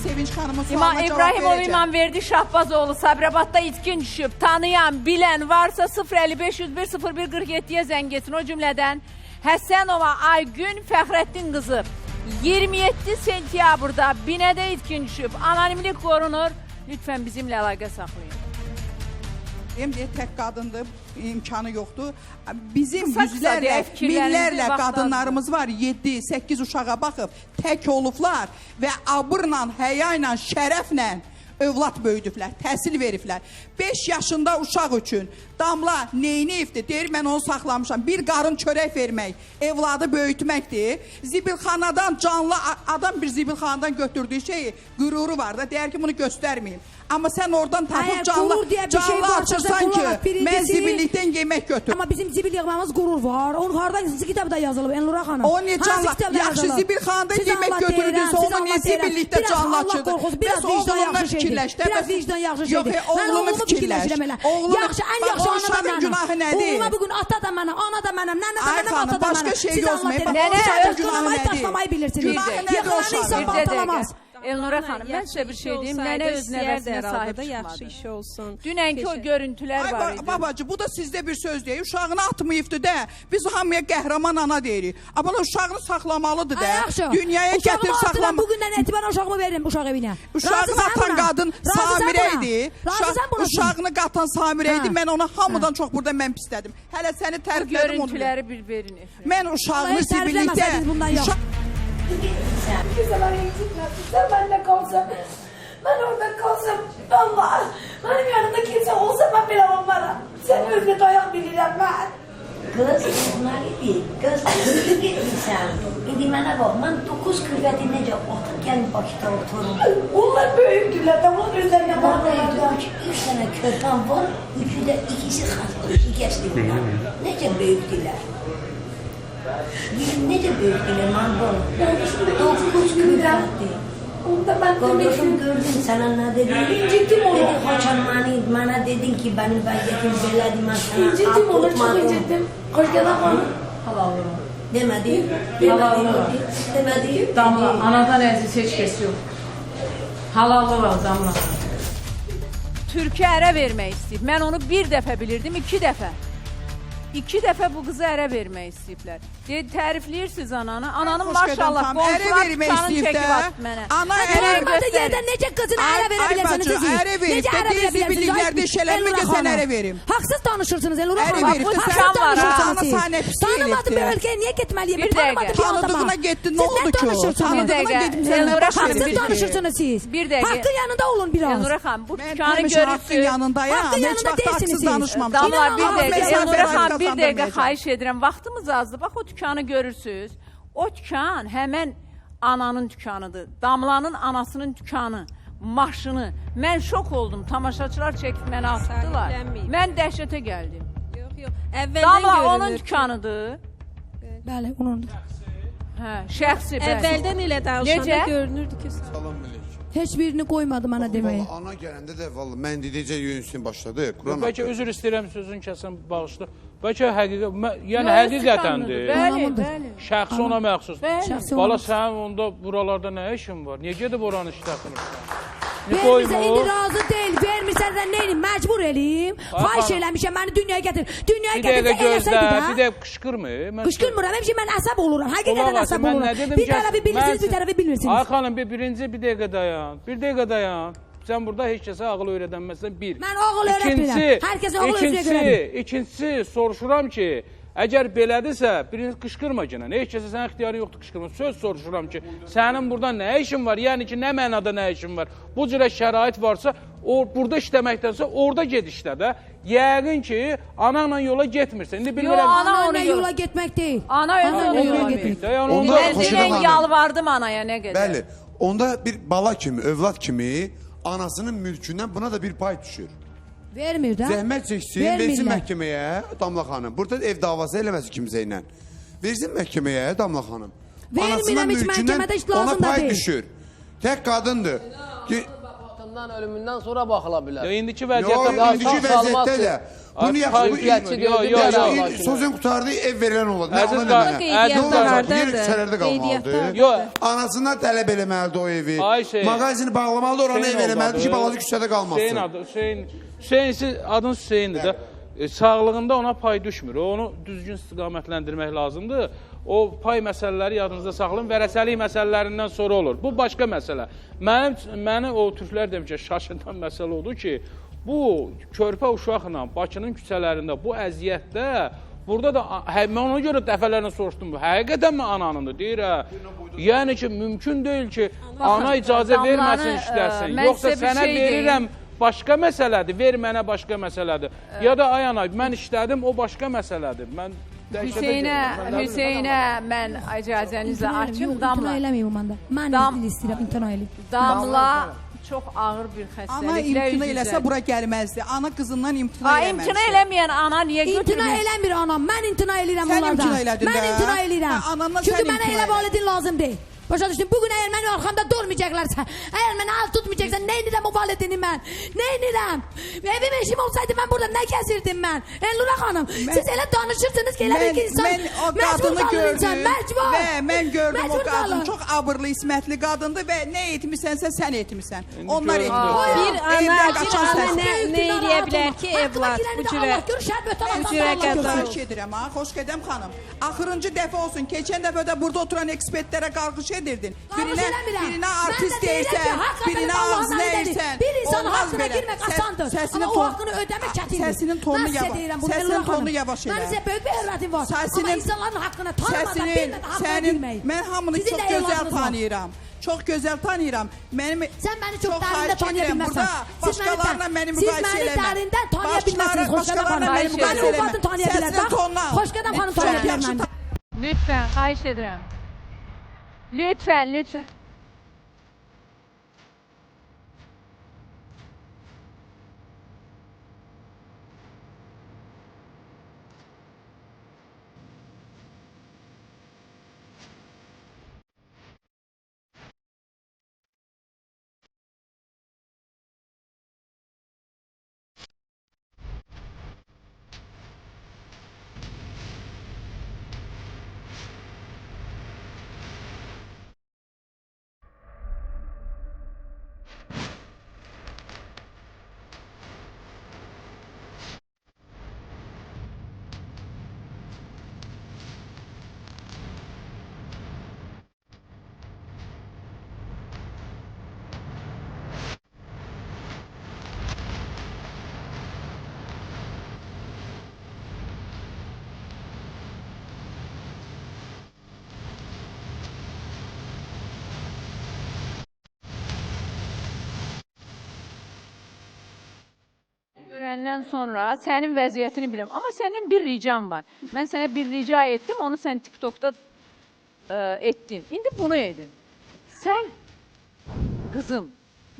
Sevinç xanımın sualına İmam cavab İbrahimov verəcəm. İmamverdi Şahbazoğlu Sabirabadda itkin düşüb. Tanıyan, bilən varsa 055010147-yə zəng etsin. O cümlədən Həsənova Aygün Fəxrəddin qızı 27 sentyabrda Binədə itkin düşüb. Anonimlik qorunur. Lütfən bizimlə əlaqə saxlayın. Tək qadındır, imkanı yoxdur. Bizim Qısa yüzlərlə, deyək, fikirlərinizi minlərlə vaxt qadınlarımız var, 7-8 uşağa baxıb, tək olublar və abırla, həya ilə, şərəflə övlad böyüdüblər, təhsil veriblər. 5 yaşında uşaq üçün Damla neyniyibdir? Deyir, mən onu saxlamışam. Bir qarın çörək vermək, evladı böyütməkdir. Zibilxanadan, canlı adam bir zibilxanadan götürdüyü şeyi, qüruru var da, deyər ki, bunu göstərməyim. Amma sən oradan tapıb canlı açırsan ki, mən zibillikdən yemək götür. Amma bizim zibil yığmamız qurur var. Onun harada kitabda yazılıb, Elnura xanım. O niyə canlı? Yaxşı, zibilxanada yemək götürürdünsə, onu niyə zibillikdə canlı açırdı? Biraz vicdan yaxşı şeydir. Biraz vicdan yaxşı şeydir. Yox, oğlunu fikirləş. Yaxşı, ən yaxşı ana da mənəm. Oğluma bugün ata da mənəm, ana da mənəm, nənə da mənəm, ata da mənəm. Başqa şey gözməyib. Nənə, özgünamayı taşlamayı bilirsiniz. Yıxılanı insan baltalamaz. Elnura xanım, mən sizə bir şey deyim. Nənə öz nəvəsinə sahib yaxşı iş olsun. Dünənki o görüntülər var idi. Babacı, bu da sizdə bir söz deyir. Uşağını atmayıbdır da. Biz hamıya qəhrəman ana deyirik. Amma uşağını saxlamalıdır da. Dünyaya gətirib saxlamalıdır. Bugündən etibarən uşağımı veririm uşaq evinə. Uşağını atan qadın Samirə idi. Uşağını qatan Samirə idi. Mən ona hamıdan çox burada mən pislədim. Hələ səni təriflədim onu. Görüntüləri bir verin. Mən uşağını zibillikdə... Güzel incitmezsen ben de kalsam. Ben orada kalsam. Allah. Benim yanımda kimse olsa ben bile onlara. Sen özüne dayak bilirəm ben. Kız, bunlar idi. Kız, kızı gitmişsən. İndi mənə bax, mən 9 kürvəti necə otur gəlin Bakıda oturum. Onlar böyüktüler de onun üzerine bakıyorlar. 3 tane körpəm var, üçü de ikisi geçti bunlar. Necə böyüktülər? Necə böyüktülər, mən bunu? 9 kürvəti. Onda ben Qardaşım gördün sana ne dedim? İncittim onu. Dedi Haçan bana dedin ki benim vəziyyətim belədir, mən sana İncittim onu, çok incittim. Kocana bana. Halalım. Demedi. Demedi. Damla, anadan əziz heç kəs yox. Halallı var Damla. Türkiyə ərə vermək istəyib. Mən onu bir dəfə bilirdim, 2 dəfə. 2 dəfə bu qızı ərə vermək istəyiblər. Tərifləyirsiniz ananı. Ananın maşallah qonşular tutanın çəkib atdı mənə. Ana ərə Olmadı yerdən necə qızını ərə verə bilirsiniz siz? Ərə verib Necə ərə də verə zibilliklərdə bilirsiniz? işələrimə sən ərə verim. Haqsız danışırsınız Elnura Ərə xanım. verib də Haqsız sən danışırsınız siz. sənə pis Tanımadı bir elibdir. ölkəyə niyə getməliyim? Bir dəqiqə. Tanıdığına getdin, nə oldu ki o? Bir dəqiqə. Elnura xanım, Haqsız danışırsınız siz. Bir dəqiqə. Haqqın yanında olun biraz. Elnura xanım, bu Mən dükkanı həmişə haqqın görürsünüz. yanındayam. Haqqın Heç yanında vaxt deyilsiniz haqsız siz. danışmamışam. Damla bir dəqiqə. Elnura xanım, bir dəqiqə kazandırmayacaq. xahiş edirəm. Vaxtımız azdır. Bax, o dükkanı görürsünüz. O dükkan həmən ananın dükkanıdır. Damlanın anasının dükkanı, maşını. Mən şok oldum. Tamaşaçılar çəkib mənə atdılar. Mən dəhşətə gəldim. Yox. Əvvəldən Damla görünür. onun dükkanıdır. Bəli, onundur. Hə, şəxsi. Əvvəldən elə danışanda Necə? görünürdü ki. Salam əleykum. Heç birini qoymadı mənə deməyə. Vallahi ana gələndə də vallahi mən dedicə yönüsün başladı. Quran Bəlkə haqqı. üzr istəyirəm sözün kəsin bağışla. Bəlkə yəni Yox, həqiqətəndir. Bəli, Anamındır. bəli. Şəxsi ona məxsus. Şəxsi Bala ona. sənin onda buralarda nə işin var? Niyə gedib oranı işlətmirsən? Nə Vermirsə indi qoymur? razı deyil. Vermirsə də neyim? Məcbur eləyim. Xahiş eləmişəm məni dünyaya gətir. Dünyaya Bir dəqiqə gətirsə gözlə, eləsəydi bir də. dəqiqə qışqırmı? Qışqırmıram. Həmişə mən əsəb oluram. Həqiqətən Qulaq əsəb asın, mən nə oluram. dedim Bir ki, tərəfi bilirsiniz, mən- bir tərəfi bilmirsiniz. Ay xanım, birinci bir dəqiqə dayan. Bir dəqiqə dayan. Sən burada heç kəsə ağıl öyrədənməsən bir. Mən ağıl öyrətmirəm. Hər kəsin ağıl özünə görədir. İkincisi, soruşuram ki, əgər belədirsə, birinci qışqırma yenə. Heç kəsə sənin ixtiyarın yoxdur qışqırma. Söz soruşuram ki, sənin burada nə işin var? Yəni ki, nə mənada nə işin var? Bu cürə şərait varsa, burada işləməkdənsə orada ged işlə də. Yəqin ki, ananla yola getmirsən. İndi bilmirəm. Yox, ana Ana onu yola getmək deyil. Ana özü onu yola yola getmək. getmək. Yəni Onda Mən Xoşədə denən xanım. yalvardım anaya nə qədər. Bəli. Onda bir bala kimi, övlad kimi anasının mülkündən buna da bir pay düşür. Vermir də. Zəhmət çəksin, versin məhkəməyə Damla xanım. Burada ev davası eləməsin kimsə ilə. Versin məhkəməyə Damla xanım. Vermirəm, Anasının heç mülkündən məhkəmədə heç ona lazım da pay deyil. düşür. Tək qadındır. Vaxtından, ölümündən sonra baxıla bilər. Ya indiki Yox, vəziyyətdə indiki vəziyyətdə də Bunu yaxşı, bu Yo. sözün qutardı, ev verilən olar. Nə Əziz ona qardaş, nə? Qeydiyyatda hardadır? Yer küçələrdə qalmalıdır. Yo. Anasından tələb eləməlidir o evi. Ay Hüseyin. Mağazini bağlamalıdır, orana ev eləməlidir ki, balaca küçədə qalmasın. Hüseyin, siz adın Hüseyindir də. Sağlığında ona pay düşmür. Onu düzgün istiqamətləndirmək lazımdır. O pay məsələləri yadınızda saxlayın. Vərəsəlik məsələlərindən sonra olur. Bu başqa məsələ. Məni o türklər demişə şaşırtan məsələ odur ki, bu körpə uşaqla Bakının küçələrində bu əziyyətdə, burada da mən ona görə dəfələrlə soruşdum. Həqiqətən mi ananındır? Deyir, yəni ki, mümkün deyil ki, ana icazə verməsin işləsin. Yoxsa sənə verirəm, başqa məsələdir, ver mənə başqa məsələdir. Ya da ay ana, mən işlədim, o başqa məsələdir. Mən Hüseynə mən icazənizlə açım. İmtina eləməyim məndə. Mən istəyirəm, imtina eləyim. Damla çox ağır bir xəstəliklə Ana imtina eləsə bura gəlməzdi. Ana qızından imtina eləməzdi. İmtina eləməyən ana niyə götürmür? İmtina eləmir anam. Mən imtina eləyirəm Sən bunlardan. imtina elədin də. Mən imtina eləyirəm. Anandan Çünki sən mənə imtina elə elədin. validin lazım deyil. Başa düşdün, bugün əgər mənim arxamda durmayacaqlarsa, əgər mənə az tutmayacaqsa, nə edirəm o validini mən? Nə edirəm? Evim eşim olsaydı mən burada nə kəsirdim mən? Elnura xanım, siz elə danışırsınız ki, elə bir insan Mən o qadını gördüm və mən gördüm o Məcbur qadın qalın. çox abırlı, ismətli qadındır və nə etmisənsə sən etmisən. Onlar gördüm. etmir. Bir ana qaçan nə eləyə bilər ki, evlad bu cürə Xahiş edirəm ha, xoş qədəm xanım. Axırıncı dəfə olsun, keçən dəfə də burada oturan ekspertlərə qarğış edirdin. Birinə artist deyirsən, birinə ağız deyirsən. Bir insan Olmaz haqqına belə. girmək asandır. Səsinin Amma o haqqını ödəmək çətindir. Səsinin tonu Səsinin tonu yavaş elə. Mən sizə böyük bir hörmətim var. Amma Səsinin- insanların haqqını tanımadan Səsinin, bilmədən haqqına girməyin. mən hamını Sizin çox də gözəl evladınız var. tanıyıram. Çox gözəl tanıyıram. Sən məni çox dərində xahiş tanıya edirəm, bilməzsən. burada başqalarla məni müqayisə eləmə. Siz məni dərindən tanıya bilməzsiniz. Başqalarla məni müqayisə Mən o eləmə. qadın tanıya bilər. Səsinin tonuna. Xoşqədəm xanım tanıya bilər məni. Lütfən, xahiş edirəm. Lütfən. Görəndən sonra sənin vəziyyətini bilirəm. Amma sənin bir ricam var. Mən sənə bir rica etdim, onu sən TikTokda etdin. İndi bunu edin. Sən, qızım,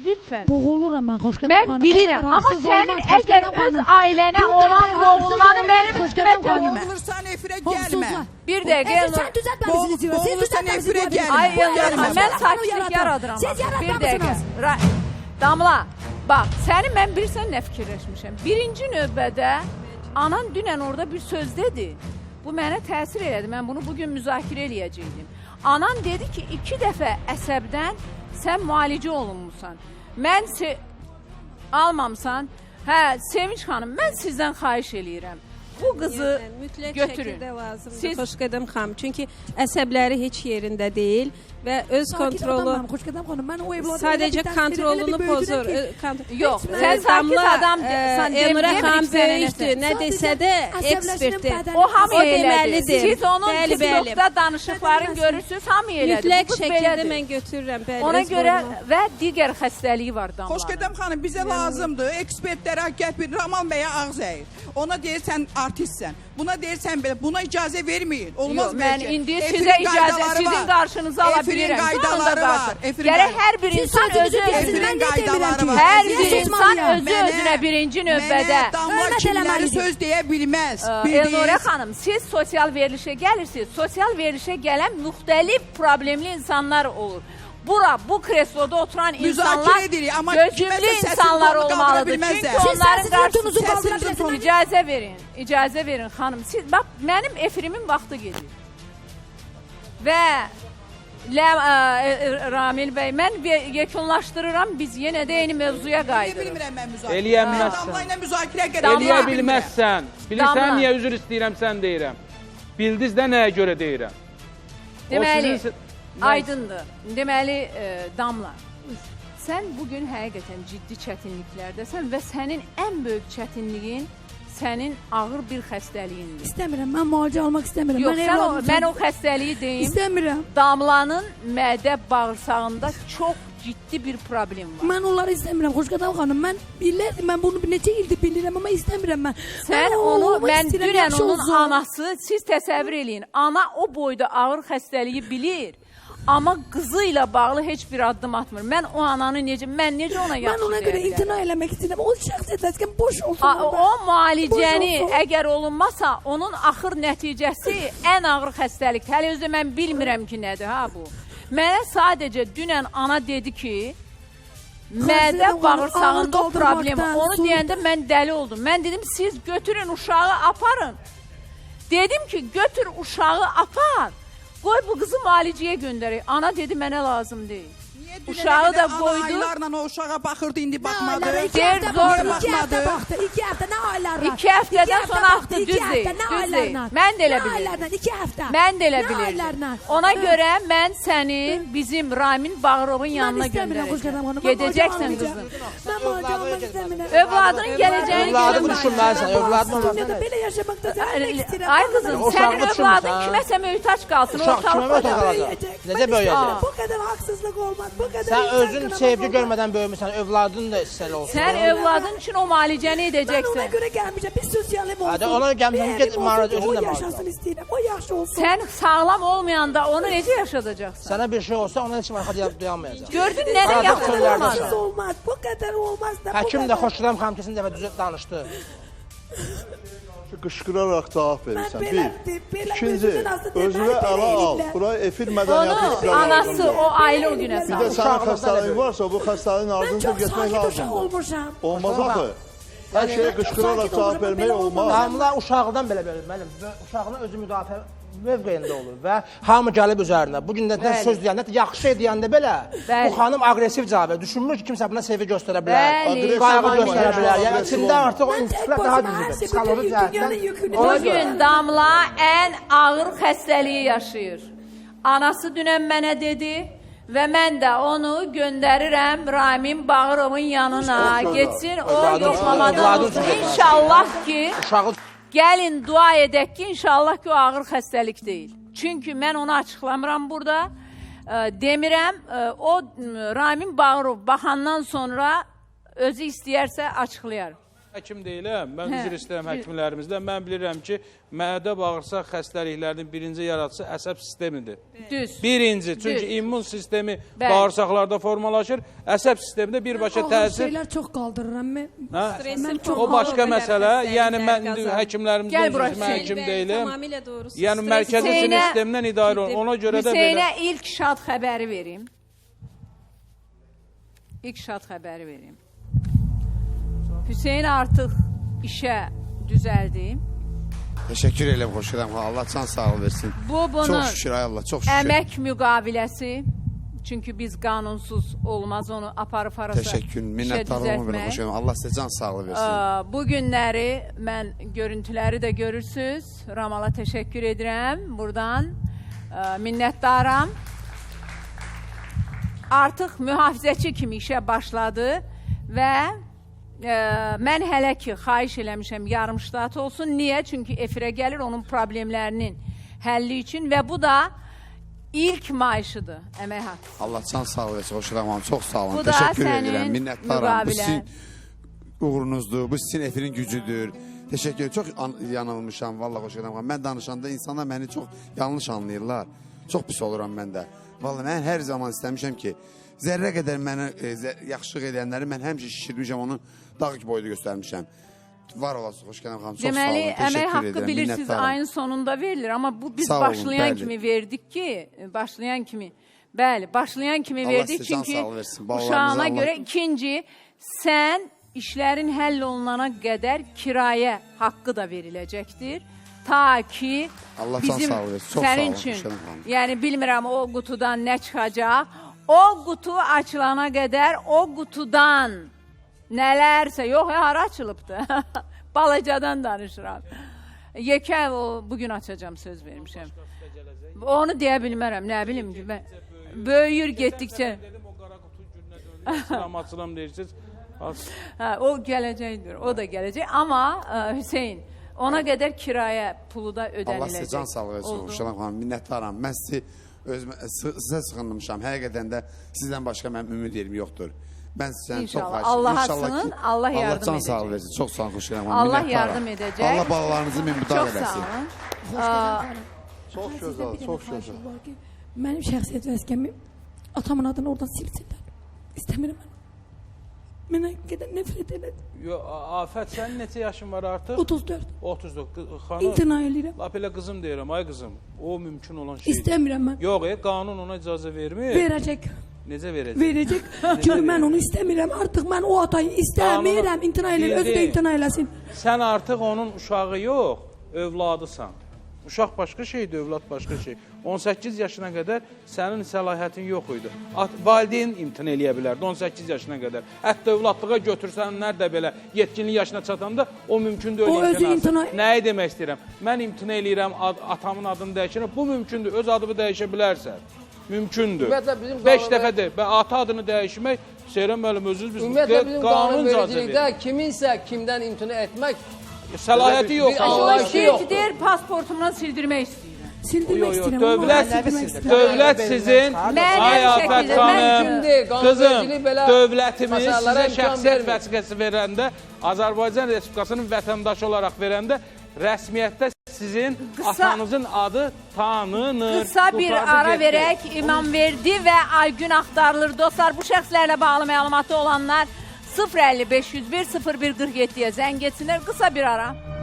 lütfən. Boğuluram mən xoşqədəm Mən xanım. bilirəm, amma sənin əgər öz ailənə olan boğulmanı mənim üstümə tökmə. Boğulursan efirə gəlmə. Bir dəqiqə, Sən düzəltməmisiniz diyor. Siz Boğulursan efirə düzəltməmisiniz. gəlmə. Ay Elnur, mən sakitlik yaradıram. Siz Bir yaratmamışsınız. dəqiqə. Damla, bax, səni mən bilirsən nə fikirləşmişəm. Birinci növbədə anan dünən orada bir söz dedi. Bu mənə təsir elədi. Mən bunu bugün müzakirə eləyəcəkdim. Anan dedi ki, 2 dəfə əsəbdən sən müalicə olunmusan. Mən almamsan. Hə, Sevinç xanım, mən sizdən xahiş eləyirəm. Bu qızı mütləq götürün. şəkildə lazımdır. Siz- Xoşqədəm xanım, çünki əsəbləri heç yerində deyil və öz kontrolu Xoşqədəm xanım, mən o evladı sadəcə kontrolunu pozur. Yox, sən sakit adamsan. Elnura xanım böyükdür, nə desə də ekspertdir. O hamı O elədi. deməlidir. Siz onun Bəli, TikTokda danışıqlarını görürsünüz, hamı elədi. Mütləq Bu qız şəkildə belədir. mən götürürəm. Bəli, Ona öz görə boynuma. və digər xəstəliyi var Damlanın. Xoşqədəm xanım, bizə lazımdır. Ekspertlərə gəl Raman bəyə ağız əyir. Ona deyirsən artistsən. Buna deyirsən belə. Buna icazə verməyin. Olmaz Yox, belə mən şey. indi Efirin sizə icazə, qaydaları sizin var. qarşınıza ala Efirin bilirəm. qaydaları var. Efirin Gərək hər bir Siz insan sözünüzü özü deyəsiniz, Efirin mən nə qaydaları demirəm var. ki? hər Siz bir insan susmalıyam. özü özünə birinci növbədə. Mənə Damla Hörmət kimləri eləməlidir. söz deyə bilməz. Elnurə xanım, siz sosial verilişə gəlirsiniz. Sosial verilişə gələn müxtəlif problemli insanlar olur. bu kresloda oturan Müzakirə insanlar edirik, amma gözümlü kiməsə səsini insanlar qaldıra olmalıdır. bilməzlər. Çünki Siz onların səsini qarşısında tonunuzu qaldıra bilməzsiniz. icazə verin xanım. Siz bax mənim efirimin vaxtı gedir. Və Ramil bəy, mən yekunlaşdırıram, biz yenə də eyni mövzuya Niyə qayıdırıq. bilmirəm mən müzakirə? Eləyəməzsən. Damla ilə müzakirə qədər. Damla Eləyə bilmirəm. bilməzsən. Bilirsən Damla. niyə üzr istəyirəm sən deyirəm. Bildiz də nəyə görə deyirəm. O Deməli, sizin- aydındır. Deməli, Damla, sən bugün həqiqətən ciddi çətinliklərdəsən və sənin ən böyük çətinliyin sənin ağır bir xəstəliyindir. İstəmirəm, mən müalicə almaq istəmirəm. Yox, Mən mən o xəstəliyi deyim. İstəmirəm. Damlanın mədə bağırsağında çox ciddi bir problem var. Mən onları istəmirəm. Xoşqədam xanım, mən illərdir, mən bunu neçə ildir bilirəm, amma istəmirəm mən. Sən Mən onu, oğlumu mən istəyirəm, dünən yaxşı onun olsun. anası, siz təsəvvür eləyin, ana o boyda ağır xəstəliyi bilir. Amma qızı ilə bağlı heç bir addım atmır. Mən o ananı mən necə ona yaxşı Mən ona görə imtina eləmək istəyirəm. O şəxsiyyət əsgən boş olsun. O müalicəni Boş olsun. əgər olunmasa, onun axır nəticəsi ən ağır xəstəlikdir. Hələ özü mən bilmirəm ki, nədir ha bu. Mənə sadəcə dünən ana dedi ki, mədə bağırsağında ağır problem. qaldırmaqdan Onu deyəndə mən dəli oldum. Mən dedim, siz götürün uşağı aparın. Dedim ki, götür uşağı apar. Qoy bu qızı müalicəyə göndərək. Ana dedi, mənə lazım deyil. Uşağı da qoydu. Aylarla o uşağa baxırdı, indi baxmadı. Deyir, zor baxmadı. 2 həftə nə aylarla? 2 həftədən sonra axdı, düz deyil. Mən də elə bilirəm. Aylarla, 2 həftə. Mən də elə Nə bilirdim. aylarla? Ona görə mən səni bizim Ramin Bağırovun yanına göndərəcəm. Gedəcəksən qızım. Mən müalicə almaq istəmirəm. Övladının gələcəyini Övladım görürəm. düşünməlisən, övladım Dünyada belə yaşamaqda zəhərmək istəyirəm. Ay qızım, O sənin uşağı övladın düşünmüsən. kiməsə möhtaç qalsın. Uşaq kimə Ortalıqda möhtaç da. qalacaq? Necə böyüyəcək? Bu qədər haqsızlıq olmaz. Bu qədər Sən insan özün qınamaq sevgi olmaz. görmədən böyümüsən, övladın da istəli olsun. Sən övladın üçün o müalicəni Mən ona edəcəksən. görə gəlmişəm. Bir sosialim olsun. Hadi ona gəlmişəm, bir get evim mağarada olsun ki, özün də O mağarada. yaşasın istəyirəm. O yaxşı olsun. Sən sağlam olmayanda onu necə yaşadacaqsan? Sənə bir şey olsa ona heç vaxt duyamayacaq. Gördün nə də Arada yaxşı çöllərdə olmaz. sən. Haqsız olmaz. Bu qədər olmaz da. bu Həkim də qədər. Xoşram xanım kesin dəfə düzə danışdı. Qışqıraraq cavab verirsən. Mən Bir. belə İkinci, özünün aslında özünə məni belə ələ al. eləyiblər. Bura efir mədəniyyəti Onu işləri anası, lazımdır. o ailə o günə Bir də salır. sənin xəstəliyin varsa, bu xəstəliyin Mən ardınca çox getmək sakit uşaq lazımdır. olmuşam. Olmaz axı. Hər şeyə qışqıraraq cavab vermək olmaz. Hamılar uşaqdan belə verir mənim. Uşağına özü müdafiə mövqeyində olur və hamı gəlib üzərinə. Bu gün də söz deyəndə, yaxşı şey deyəndə belə Bəli. bu xanım aqressiv cavab verir. Düşünmür ki, kimsə buna sevgi göstərə bilər. Bəli. Qayğı göstərə bilər. Yəni Aqressiv içində olmaz. artıq o Mən instiklər tək daha başıma hər düzdür. şey, Psixoloji bütün cəhətdən. dünyanın yükünü Ona çəkirəm. görə. Bugün Damla ən ağır xəstəliyi yaşayır. Anası dünən mənə dedi və mən də onu göndərirəm Ramin Bağırovun yanına. Getsin o yoxlamadan olsun. İnşallah ki, Uşağı gəlin dua edək ki, inşallah ki o ağır xəstəlik deyil. Çünki mən onu açıqlamıram burada. Demirəm, o Ramin Bağırov baxandan sonra özü istəyərsə açıqlayar. Həkim deyiləm, mən üzr istəyirəm həkimlərimizdən. Mən bilirəm ki, mədə bağırsaq xəstəliklərinin birinci yaradıcısı əsəb sistemidir. Düz. Birinci, çünki Düz. immun sistemi Bəli. bağırsaqlarda formalaşır, əsəb sistemində birbaşa Ağır təsir. şeylər çox qaldırıram. Mən çox O başqa məsələ. Yəni mən Gəl həkimlərimizdən bura üzrə mən həkim deyiləm. Tamamilə doğrusunuz. Yəni mərkəzi Hüseynə- sistemdən idarə olun. Ona görə də Hüseynə belə. ilk şad xəbəri verim. İlk şad xəbəri verim. Hüseyn artıq işə düzəldi. Təşəkkür edirəm Xoşram xanım. Allah can sağlığı versin. Bu bunun Çox şükür ay Allah, çox şükür. əmək müqaviləsi. Çünki biz qanunsuz olmaz onu aparıb harasa Təşəkkür, işə minnətdarlığımı bilin düzəltmək. Xoşram. Allah sizə can sağlığı versin. Bu günləri mən görüntüləri də görürsüz. Ramala təşəkkür edirəm. Buradan minnətdaram. Artıq mühafizəçi kimi işə başladı və mən hələ ki xahiş eləmişəm yarım ştat olsun. Niyə? Çünki efirə gəlir onun problemlərinin həlli üçün və bu da ilk maaşıdır əmək haqqı. Allah can sağlığı versin Xoşram xanım. Çox sağ olun. Bu da Təşəkkür sənin edirəm. Minnətdaram. Bu müqavilə. sizin uğurunuzdur. Bu sizin efirin gücüdür. Təşəkkür edirəm. Çox yanılmışam vallahi Xoşram xanım. Mən danışanda insanlar məni çox yanlış anlayırlar. Çox pis oluram mən də. Vallahi mən hər zaman istəmişəm ki, zərrə qədər mənə yaxşılıq edənləri mən həmişə şişirmişəm, onu dağ boyda göstərmişəm. Var olasın Xoşram xanım. Çox sağ olun. Deməli, əmək Təşəkkür haqqı edirəm. bilirsiniz Minnətdaram. ayın sonunda verilir. Amma bu biz Sağ olun, başlayan bəli. kimi verdik ki, başlayan kimi Bəli, başlayan kimi Allah verdik. sizə can Çünki sağlığı versin, balalarınıza uşağına Allah- görə ikinci, sən işlərin həll olunana qədər kirayə haqqı da veriləcəkdir. Ta ki Allah can bizim sağlığı versin. Çox sənin sağ olun, üçün, Şənən xanım. yəni bilmirəm o qutudan nə çıxacaq. O qutu açılana qədər o qutudan nələrsə, yox ya, hara açılıbdır. Balacadan danışıram. Yekə o bugün açacağım, söz vermişəm. Onu deyə bilmərəm, nə bilim ki. Böyüyür getdikcə. Açılam deyirsiniz. Hə, o gələcəkdir, o da gələcək. Amma Hüseyin, ona qədər kirayə pulu da ödəniləcək. Allah sizə can sağlığı versin Şənən xanım. Minnətdaram. Mən sizə sıxınmışam. Həqiqətən də sizdən başqa mənim ümid yerim yoxdur. Mən sizdən çox İnşallah. xahiş Allah İnşallah asının, ki, Allah yardım Allah can edəcək. sağlığı versin. Çox sağ olun Şənən xanım. Allah Minnətdaram. yardım edəcək. Allah balalarınızı minbudar Çox sağ eləsin. olun. Çox gözəl, çox gözəl. Mənim şəxsiyyət vəzgəmi atamın adını oradan silsinlər. İstəmirəm mən. Mənə qədər nefret elədim. Yo, Afət, sənin neçə yaşın var artıq? 34. 34. Xanım, İmtina edirəm. lap elə qızım deyirəm, ay qızım. O mümkün olan şey. İstəmirəm mən. Yox, qanun ona icazə vermir. Verəcək. Necə verəcək? Verəcək. Çünki mən onu istəmirəm. Artıq mən o atayı istəmirəm. İmtina edir. Özü də imtina eləsin. Sən artıq onun uşağı yox, övladısan. Uşaq başqa şeydir, övlad başqa şey. 18 yaşına qədər sənin səlahiyyətin yox idi. Valideyn imtina eləyə bilərdi 18 yaşına qədər. Hətta övladlığa götürsənlər də belə yetkinlik yaşına çatanda o mümkün deyil. O özü imtina... Nəyi demək istəyirəm? Mən imtina eləyirəm, atamın adını dəyişirəm. Bu mümkündür, öz adını dəyişə bilərsən. Mümkündür. 5 dəfədir. Ata adını dəyişmək, Seyran müəllim özünüz Ümumiyyətlə bizim qanunvericilikdə verir. kiminsə kimdən imtina etmək Səlahiyyəti yox. O şey deyir, pasportumdan sildirmək istəyirəm. Sildirmək istəyirəm. Dövlət sizin Afət xanım, qızım, dövlətimiz sizə şəxsiyyət vəsiqəsi verəndə, Azərbaycan Respublikasının vətəndaşı olaraq verəndə rəsmiyyətdə sizin atanızın adı tanınır. Qısa bir ara verək, İmamverdi və Aygün axtarılır. Dostlar, bu şəxslərlə bağlı məlumatı olanlar 050 501 0147-yə zəng etsinlər. Qısa bir ara.